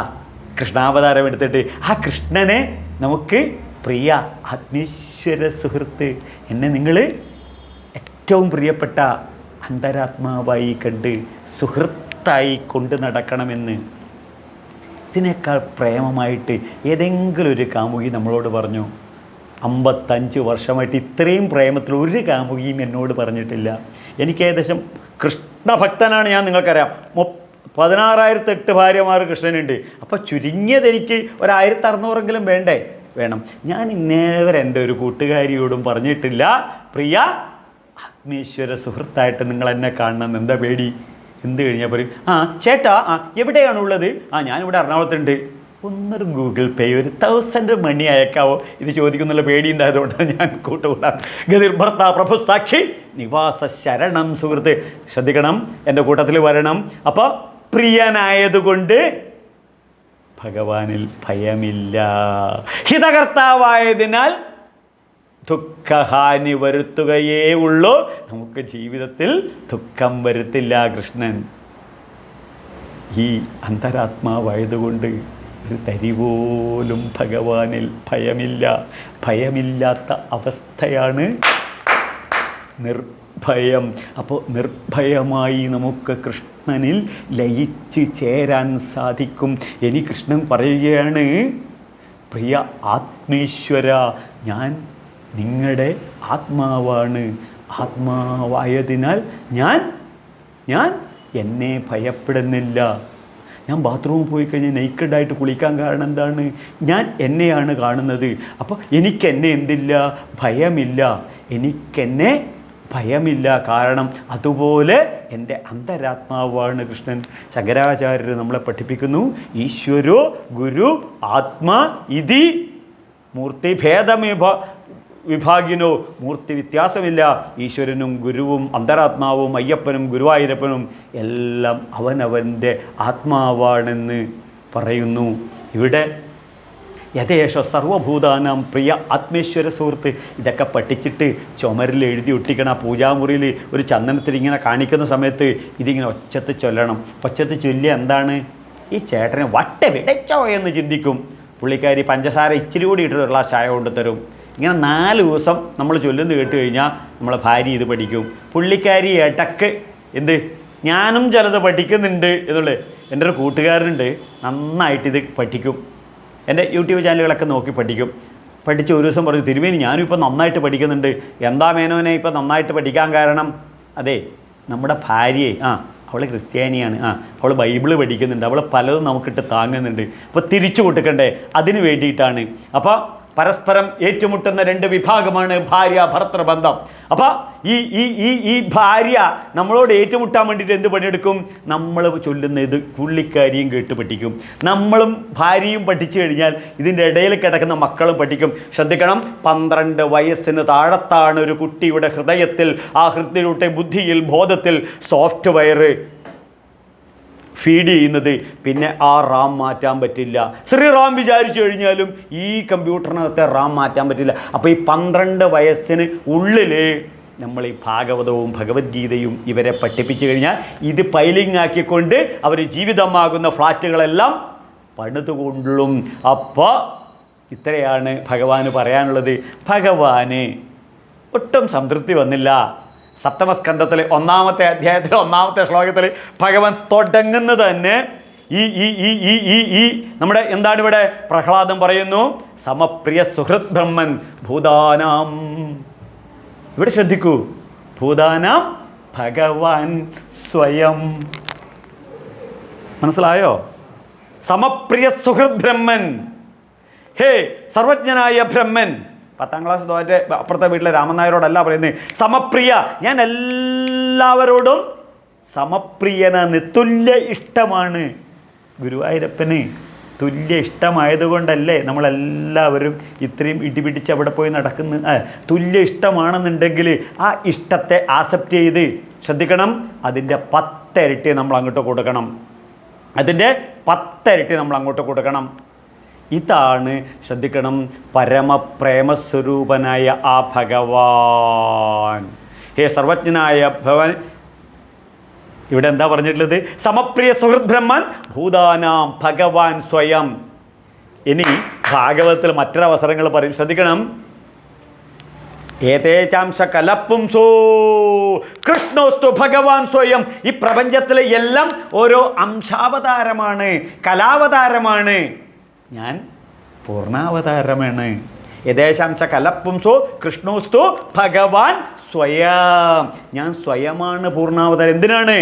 കൃഷ്ണാവതാരം എടുത്തിട്ട് ആ കൃഷ്ണനെ നമുക്ക് പ്രിയ ആത്മീശ്വര സുഹൃത്ത്, എന്നെ നിങ്ങൾ ഏറ്റവും പ്രിയപ്പെട്ട അന്തരാത്മാവായി കണ്ട് സുഹൃത്തായി കൊണ്ട് നടക്കണമെന്ന്. ഇതിനേക്കാൾ പ്രേമമായിട്ട് ഏതെങ്കിലും ഒരു കാമുകി നമ്മളോട് പറഞ്ഞു? 55 വർഷമായിട്ട് ഇത്രയും പ്രേമത്തിൽ ഒരു കാമുകിയും എന്നോട് പറഞ്ഞിട്ടില്ല. എനിക്ക് ഏകദേശം കൃഷ്ണഭക്തനാണ് ഞാൻ, നിങ്ങൾക്കറിയാം. 16,008 ഭാര്യമാർ കൃഷ്ണനുണ്ട്. അപ്പോൾ ചുരുങ്ങിയത് എനിക്ക് 1,600 വേണം. ഞാൻ ഇന്നേവരെ എൻ്റെ ഒരു കൂട്ടുകാരിയോടും പറഞ്ഞിട്ടില്ല, പ്രിയ ആത്മീശ്വര സുഹൃത്തായിട്ട് നിങ്ങൾ എന്നെ കാണണം. എന്താ പേടി? എന്ത് കഴിഞ്ഞാൽ പറയും, ചേട്ടാ എവിടെയാണുള്ളത്? ഞാനിവിടെ എറണാകുളത്തുണ്ട്. ഒന്നൊരു ഗൂഗിൾ പേ, 1,000 മണി അയക്കാവോ? ഇത് ചോദിക്കുന്നുള്ള പേടിയുണ്ടായതുകൊണ്ടാണ് ഞാൻ കൂട്ടുകൂടാം. ഗതിർഭർത്ത പ്രഭു സാക്ഷി നിവാസ ശരണം സുഹൃത്ത്. ശ്രദ്ധിക്കണം, എൻ്റെ കൂട്ടത്തിൽ വരണം. അപ്പോൾ പ്രിയനായതുകൊണ്ട് ഭഗവാനിൽ ഭയമില്ല. ഹിതകർത്താവായതിനാൽ ദുഃഖഹാനി വരുത്തുകയേ ഉള്ളൂ. നമുക്ക് ജീവിതത്തിൽ ദുഃഖം വരുത്തില്ല കൃഷ്ണൻ. ഈ അന്തരാത്മാവായതുകൊണ്ട് ഒരു തരി പോലും ഭഗവാനിൽ ഭയമില്ല. ഭയമില്ലാത്ത അവസ്ഥയാണ് നിർഭയം. അപ്പോൾ നിർഭയമായി നമുക്ക് കൃഷ്ണനിൽ ലയിച്ച് ചേരാൻ സാധിക്കും. ഇനി കൃഷ്ണൻ പറയുകയാണ്, പ്രിയ ആത്മീശ്വര, ഞാൻ നിങ്ങളുടെ ആത്മാവാണ്. ആത്മാവായതിനാൽ ഞാൻ എന്നെ ഭയപ്പെടുന്നില്ല. ഞാൻ ബാത്റൂമിൽ പോയി കഴിഞ്ഞാൽ നെയ്ക്കഡായിട്ട് കുളിക്കാൻ കാരണം എന്താണ്? ഞാൻ എന്നെയാണ് കാണുന്നത്. അപ്പോൾ എനിക്കെന്നെ എന്തില്ല? ഭയമില്ല. എനിക്കെന്നെ ഭയമില്ല. കാരണം അതുപോലെ എൻ്റെ അന്തരാത്മാവാണ് കൃഷ്ണൻ. ശങ്കരാചാര്യർ നമ്മളെ പഠിപ്പിക്കുന്നു, ഈശ്വരോ ഗുരു ആത്മാ ഇതി വിഭാഗിനോ, മൂർത്തി വ്യത്യാസമില്ല. ഈശ്വരനും ഗുരുവും അന്തരാത്മാവും അയ്യപ്പനും ഗുരുവായൂരപ്പനും എല്ലാം അവനവൻ്റെ ആത്മാവാണെന്ന് പറയുന്നു. ഇവിടെ യഥേഷ സർവഭൂതാനാം പ്രിയ ആത്മേശ്വര സുഹൃത്ത്. ഇതൊക്കെ പഠിച്ചിട്ട് ചുമരിൽ എഴുതി ഒട്ടിക്കണം. പൂജാമുറിയിൽ ഒരു ചന്ദനത്തിൽ ഇങ്ങനെ കാണിക്കുന്ന സമയത്ത് ഇതിങ്ങനെ ഒച്ചത്ത് ചൊല്ലണം. ഒച്ചത്ത് ചൊല്ലിയ എന്താണ്? ഈ ചേട്ടനെ വട്ട വിടച്ചോ എന്ന് ചിന്തിക്കും. പുള്ളിക്കാരി പഞ്ചസാര ഇച്ചിരി കൂടി ഇട്ടൊരു ഗ്ലാസ് ചായ കൊണ്ട് തരും. ഇങ്ങനെ 4 ദിവസം നമ്മൾ ചൊല്ലുന്നത് കേട്ട് കഴിഞ്ഞാൽ നമ്മളെ ഭാര്യ ഇത് പഠിക്കും. പുള്ളിക്കാരി ഇടക്ക് എന്ത് ഞാനും ചിലത് പഠിക്കുന്നുണ്ട് എന്നുള്ളത്. എൻ്റെ ഒരു കൂട്ടുകാരനുണ്ട്, നന്നായിട്ടിത് പഠിക്കും. എൻ്റെ യൂട്യൂബ് ചാനലുകളൊക്കെ നോക്കി പഠിക്കും. പഠിച്ച് ഒരു ദിവസം പറഞ്ഞു, തിരുമേനി ഞാനും ഇപ്പോൾ നന്നായിട്ട് പഠിക്കുന്നുണ്ട്. എന്താ മേനോനെ ഇപ്പോൾ നന്നായിട്ട് പഠിക്കാൻ കാരണം? അതെ, നമ്മുടെ ഭാര്യയെ അവൾ ക്രിസ്ത്യാനിയാണ്, അവൾ ബൈബിള് പഠിക്കുന്നുണ്ട്, അവൾ പലതും നമുക്കിട്ട് താങ്ങുന്നുണ്ട്. അപ്പോൾ തിരിച്ചു കൊടുക്കണ്ടേ, അതിന് വേണ്ടിയിട്ടാണ്. അപ്പോൾ പരസ്പരം ഏറ്റുമുട്ടുന്ന 2 വിഭാഗമാണ് ഭാര്യ ഭർത്തൃ ബന്ധം. അപ്പോൾ ഈ ഭാര്യ നമ്മളോട് ഏറ്റുമുട്ടാൻ വേണ്ടിയിട്ട് എന്ത് പണിയെടുക്കും? നമ്മൾ ചൊല്ലുന്ന ഇത് പുള്ളിക്കാരിയും കേട്ട് പഠിക്കും. നമ്മളും ഭാര്യയും പഠിച്ചു കഴിഞ്ഞാൽ ഇതിൻ്റെ ഇടയിൽ കിടക്കുന്ന മക്കളും പഠിക്കും. ശ്രദ്ധിക്കണം, 12 വയസ്സിന് താഴത്താണ് ഒരു കുട്ടിയുടെ ഹൃദയത്തിൽ, ആ ഹൃദയയുടെ ബുദ്ധിയിൽ, ബോധത്തിൽ സോഫ്റ്റ്വെയർ ഫീഡ് ചെയ്യുന്നത്. പിന്നെ ആ റാം മാറ്റാൻ പറ്റില്ല. ശ്രീറാം വിചാരിച്ചു കഴിഞ്ഞാലും ഈ കമ്പ്യൂട്ടറിനകത്തെ റാം മാറ്റാൻ പറ്റില്ല. അപ്പോൾ ഈ 12 വയസ്സിന് ഉള്ളിൽ നമ്മൾ ഈ ഭാഗവതവും ഭഗവത്ഗീതയും ഇവരെ പഠിപ്പിച്ചു കഴിഞ്ഞാൽ ഇത് പൈലിംഗ് ആക്കിക്കൊണ്ട് അവർ ജീവിതമാകുന്ന ഫ്ലാറ്റുകളെല്ലാം പണിതുകൊള്ളും. അപ്പോൾ ഇത്രയാണ് ഭഗവാന് പറയാനുള്ളത്. ഭഗവാന് ഒട്ടും സംതൃപ്തി വന്നില്ല. സപ്തമസ്കന്ധത്തിൽ 1-ാമത്തെ അധ്യായത്തിൽ 1-ാമത്തെ ശ്ലോകത്തിൽ ഭഗവാൻ തുടങ്ങുന്നത് തന്നെ ഈ നമ്മുടെ എന്താണ് ഇവിടെ പ്രഹ്ലാദൻ പറയുന്നു, സമപ്രിയ സുഹൃത് ബ്രഹ്മൻ ഭൂതാനാം. ഇവിടെ ശ്രദ്ധിക്കൂ, ഭൂതാനാം ഭഗവാൻ സ്വയം. മനസ്സിലായോ? സമപ്രിയ സുഹൃത് ബ്രഹ്മൻ. ഹേ സർവജ്ഞനായ ബ്രഹ്മൻ. 10ാം ക്ലാസ് തോറ്റ അപ്പുറത്തെ വീട്ടിലെ രാമൻ നായരോടല്ല പറയുന്നത്, സമപ്രിയ. ഞാൻ എല്ലാവരോടും സമപ്രിയനാണ്, തുല്യ ഇഷ്ടമാണ്. ഗുരുവായൂരപ്പന് തുല്യ ഇഷ്ടമായതുകൊണ്ടല്ലേ നമ്മളെല്ലാവരും ഇത്രയും ഇടിപിടിച്ച് അവിടെ പോയി നടക്കുന്നത്. തുല്യ ഇഷ്ടമാണെന്നുണ്ടെങ്കിൽ ആ ഇഷ്ടത്തെ ആക്സെപ്റ്റ് ചെയ്ത്, ശ്രദ്ധിക്കണം, അതിൻ്റെ 10 ഇരട്ടി നമ്മൾ അങ്ങോട്ട് കൊടുക്കണം. അതിൻ്റെ 10 ഇരട്ടി നമ്മൾ അങ്ങോട്ട് കൊടുക്കണം. ഇതാണ്, ശ്രദ്ധിക്കണം, പരമപ്രേമസ്വരൂപനായ ആ ഭഗവാൻ. ഹേ സർവജ്ഞനായ ഭഗവാൻ. ഇവിടെ എന്താ പറഞ്ഞിട്ടുള്ളത്? സമപ്രിയ സുഹൃത് ബ്രഹ്മൻ ഭൂതാനാം ഭഗവാൻ സ്വയം. ഇനി ഭാഗവതത്തിൽ മറ്റൊരവസരങ്ങൾ പറയും, ശ്രദ്ധിക്കണം. ഏതേചാംശ കലപ്പുംസോ കൃഷ്ണോസ്തു ഭഗവാൻ സ്വയം. ഈ പ്രപഞ്ചത്തിലെ എല്ലാം ഓരോ അംശാവതാരമാണ്, കലാവതാരമാണ്. ഞാൻ പൂർണ്ണാവതാരമാണ്. യഥേശാംശ കലപ്പുംസോ കൃഷ്ണോസ്തു ഭഗവാൻ സ്വയം. ഞാൻ സ്വയമാണ് പൂർണ്ണാവതാരം. എന്തിനാണ്?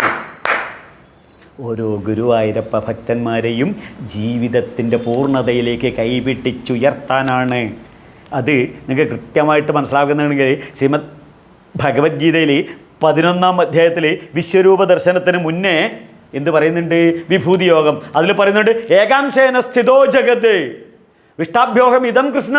ഓരോ ഗുരുവായൂരപ്പ ഭക്തന്മാരെയും ജീവിതത്തിൻ്റെ പൂർണ്ണതയിലേക്ക് കൈപിടിച്ചുയർത്താനാണ്. അത് നിങ്ങൾക്ക് കൃത്യമായിട്ട് മനസ്സിലാകുന്നതാണെങ്കിൽ ശ്രീമദ് ഭഗവത്ഗീതയിൽ 11-ാം അധ്യായത്തിൽ വിശ്വരൂപ ദർശനത്തിന് മുന്നേ എന്ത് പറയുന്നുണ്ട്? വിഭൂതി യോഗം. അതിൽ പറയുന്നുണ്ട്, ഏകാംശേന സ്ഥിതോ ജഗത് വിഷ്ടാഭ്യോഹം ഇതം കൃഷ്ണ.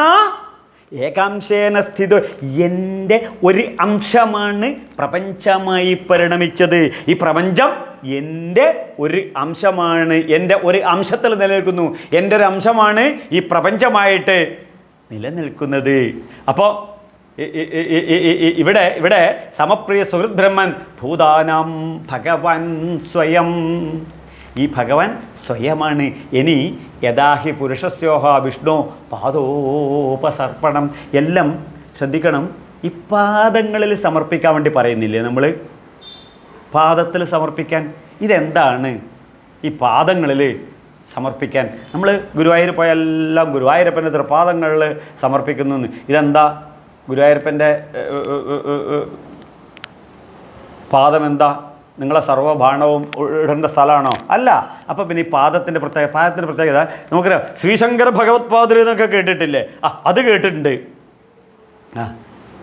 ഏകാംശേന സ്ഥിതോ, എൻ്റെ ഒരു അംശമാണ് പ്രപഞ്ചമായി പരിണമിച്ചത്. ഈ പ്രപഞ്ചം എൻ്റെ ഒരു അംശമാണ്, എൻ്റെ ഒരു അംശത്തിൽ നിലനിൽക്കുന്നു. എൻ്റെ ഒരു അംശമാണ് ഈ പ്രപഞ്ചമായിട്ട് നിലനിൽക്കുന്നത്. അപ്പോൾ ഇവിടെ സമപ്രിയ സുഹൃത് ബ്രഹ്മൻ ഭൂതാനാം ഭഗവാൻ സ്വയം. ഈ ഭഗവാൻ സ്വയമാണ്. ഇനി യഥാഹി പുരുഷസ്യോഹ വിഷ്ണു പാദോപസർപ്പണം. എല്ലാം ശ്രദ്ധിക്കണം, ഈ പാദങ്ങളിൽ സമർപ്പിക്കാൻ വേണ്ടി പറയുന്നില്ലേ നമ്മൾ? പാദത്തിൽ സമർപ്പിക്കാൻ. ഇതെന്താണ് ഈ പാദങ്ങളിൽ സമർപ്പിക്കാൻ? നമ്മൾ ഗുരുവായൂർ പോയെല്ലാം ഗുരുവായൂരപ്പൻ്റെ തൃപാദങ്ങളിൽ സമർപ്പിക്കുന്നു. ഇതെന്താ? ഗുരുവായൂരപ്പൻ്റെ പാദം എന്താ? നിങ്ങളെ സർവ്വബാണവും ഇടേണ്ട സ്ഥലമാണോ? അല്ല. അപ്പോൾ പിന്നെ ഈ പാദത്തിൻ്റെ പ്രത്യേകത നമുക്കറിയാം. ശ്രീശങ്കര ഭഗവത്പാദർ എന്നൊക്കെ കേട്ടിട്ടില്ലേ? അത് കേട്ടിട്ടുണ്ട്.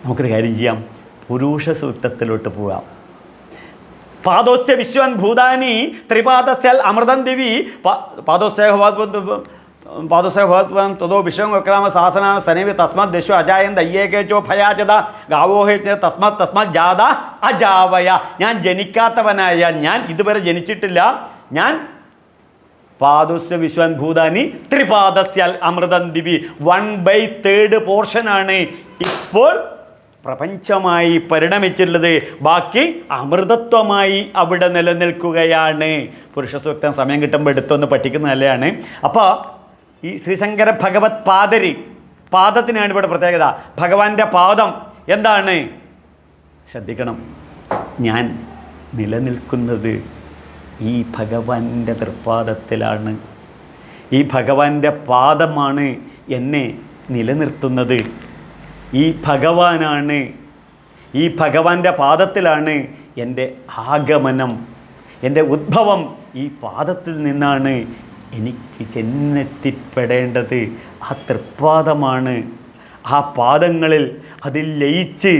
നമുക്കൊരു കാര്യം ചെയ്യാം, പുരുഷ സൂക്തത്തിലോട്ട് പോകാം. പാദോസ്യ വിശ്വൻ ഭൂതാനി ത്രിപാദസ്യാൽ അമൃതം ദിവി പാദോസ്യ ഭഗവത്വം തതോ വിശ്വം വിക്രാമ സാസന സനവി തസ്മത് ദശു അജായന്ത അയ്യേകേച്ചോ ഭയാചത ഗാവോഹേ തസ്മത് ജാത അജാവയ. ഞാൻ ജനിക്കാത്തവനായ ഞാൻ, ഇതുവരെ ജനിച്ചിട്ടില്ല ഞാൻ. പാദസ്യ വിശ്വൻ ഭൂതാനി ത്രിപാദസ്യാൽ അമൃതം ദിവി 1/3 പോർഷനാണ് ഇപ്പോൾ പ്രപഞ്ചമായി പരിണമിച്ചിട്ടുള്ളത്. ബാക്കി അമൃതത്വമായി അവിടെ നിലനിൽക്കുകയാണ്. പുരുഷ സൂക്തം സമയം കിട്ടുമ്പോൾ എടുത്തൊന്ന് പഠിക്കുന്ന നല്ലതാണ്. അപ്പോൾ ഈ ശ്രീശങ്കര ഭഗവത് പാദത്തിനാണ് ഇവിടെ പ്രത്യേകത. ഭഗവാന്റെ പാദം എന്താണ്? ശ്രദ്ധിക്കണം. ഞാൻ നിലനിൽക്കുന്നത് ഈ ഭഗവാന്റെ തൃപ്പാദത്തിലാണ്. ഈ ഭഗവാന്റെ പാദമാണ് എന്നെ നിലനിർത്തുന്നത്. ഈ ഭഗവാനാണ്, ഈ ഭഗവാന്റെ പാദത്തിലാണ് എൻ്റെ ആഗമനം, എൻ്റെ ഉദ്ഭവം ഈ പാദത്തിൽ നിന്നാണ്. എനിക്ക് ചെന്നെത്തിപ്പെടേണ്ടത് ആ തൃപ്പാദമാണ്. ആ പാദങ്ങളിൽ അതിൽ ലയിച്ച്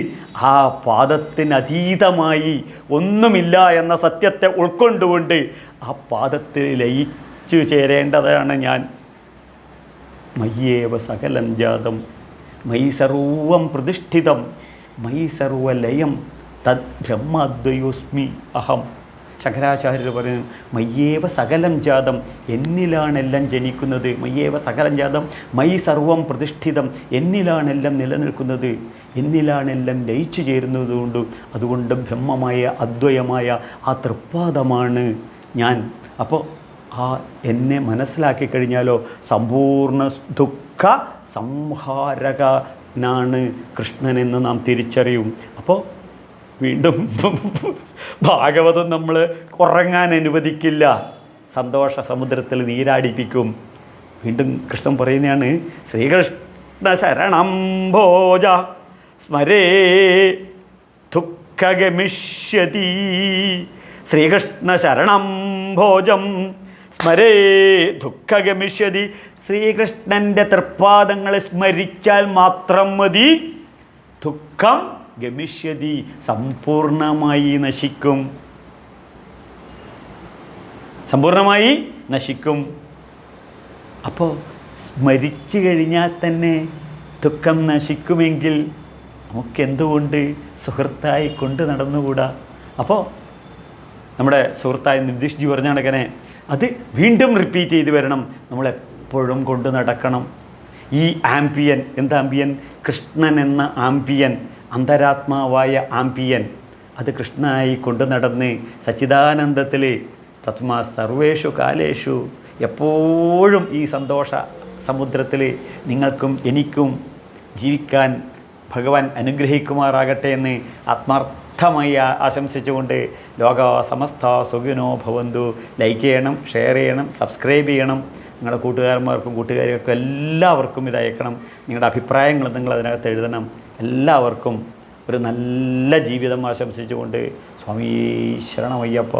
ആ പാദത്തിനതീതമായി ഒന്നുമില്ല എന്ന സത്യത്തെ ഉൾക്കൊണ്ടുകൊണ്ട് ആ പാദത്തിൽ ലയിച്ചു ചേരേണ്ടതാണ് ഞാൻ. മയ്യേവ സകലം ജാതം മയി സർവം പ്രതിഷ്ഠിതം മയി സർവലയം തദ് ബ്രഹ്മാദ്വയോസ്മി അഹം. ശങ്കരാചാര്യർ പറയുന്നു, മയ്യേവ സകലം ജാതം, എന്നിലാണെല്ലാം ജനിക്കുന്നത്. മയ്യേവ സകലം ജാതം മയി സർവം പ്രതിഷ്ഠിതം, എന്നിലാണെല്ലാം നിലനിൽക്കുന്നത്, എന്നിലാണെല്ലാം ലയിച്ചു ചേരുന്നതുകൊണ്ട്, അതുകൊണ്ട് ബ്രഹ്മമായ അദ്വയമായ ആ തൃപ്പാദമാണ് ഞാൻ. അപ്പോൾ ആ എന്നെ മനസ്സിലാക്കി കഴിഞ്ഞാലോ സമ്പൂർണ്ണ ദുഃഖ സംഹാരകനാണ് കൃഷ്ണനെന്ന് നാം തിരിച്ചറിയും. അപ്പോൾ വീണ്ടും ഭാഗവതം നമ്മൾ ഉറങ്ങാൻ അനുവദിക്കില്ല, സന്തോഷ സമുദ്രത്തിൽ നീരാടിപ്പിക്കും. വീണ്ടും കൃഷ്ണൻ പറയുന്നതാണ്, ശ്രീകൃഷ്ണ ശരണം ഭോജ സ്മരേ ദുഃഖഗമിഷ്യതി. ശ്രീകൃഷ്ണ ശരണം ഭോജം സ്മരേ ദുഃഖഗമിഷ്യതി. ശ്രീകൃഷ്ണൻ്റെ തൃപ്പാദങ്ങളെ സ്മരിച്ചാൽ മാത്രം മതി, ദുഃഖം ഗമിഷ്യതി, സമ്പൂർണമായി നശിക്കും, സമ്പൂർണമായി നശിക്കും. അപ്പോൾ സ്മരിച്ചു കഴിഞ്ഞാൽ തന്നെ ദുഃഖം നശിക്കുമെങ്കിൽ നമുക്കെന്തുകൊണ്ട് സുഹൃത്തായി കൊണ്ട് നടന്നുകൂടാ? അപ്പോൾ നമ്മുടെ സുഹൃത്തായ നിതീഷ്ജി പറഞ്ഞ കണക്കനെ അത് വീണ്ടും റിപ്പീറ്റ് ചെയ്ത് വരണം, നമ്മളെപ്പോഴും കൊണ്ട് നടക്കണം. ഈ ആംബിയൻ, എന്താംബിയൻ? കൃഷ്ണൻ എന്ന ആംബിയൻ, അന്തരാത്മാവായ ആംബിയൻ, അത് കൃഷ്ണനായി കൊണ്ടു നടന്ന് സച്ചിദാനന്ദത്തിൽ തസ്മാ സർവേഷു കാലേഷു, എപ്പോഴും ഈ സന്തോഷ സമുദ്രത്തിൽ നിങ്ങൾക്കും എനിക്കും ജീവിക്കാൻ ഭഗവാൻ അനുഗ്രഹിക്കുമാറാകട്ടെ എന്ന് ആത്മാർത്ഥമായി ആശംസിച്ചുകൊണ്ട് ലോക സമസ്ത സുഖിനോ ഭവന്തു. ലൈക്ക് ചെയ്യണം, ഷെയർ ചെയ്യണം, സബ്സ്ക്രൈബ് ചെയ്യണം. നിങ്ങളുടെ കൂട്ടുകാരന്മാർക്കും കൂട്ടുകാരികൾക്കും എല്ലാവർക്കും ഇത് അയക്കണം. നിങ്ങളുടെ അഭിപ്രായങ്ങൾ നിങ്ങൾ അതിനകത്ത് എഴുതണം. എല്ലാവർക്കും ഒരു നല്ല ജീവിതം ആശംസിച്ചുകൊണ്ട് സ്വാമി ശരണമയ്യപ്പ.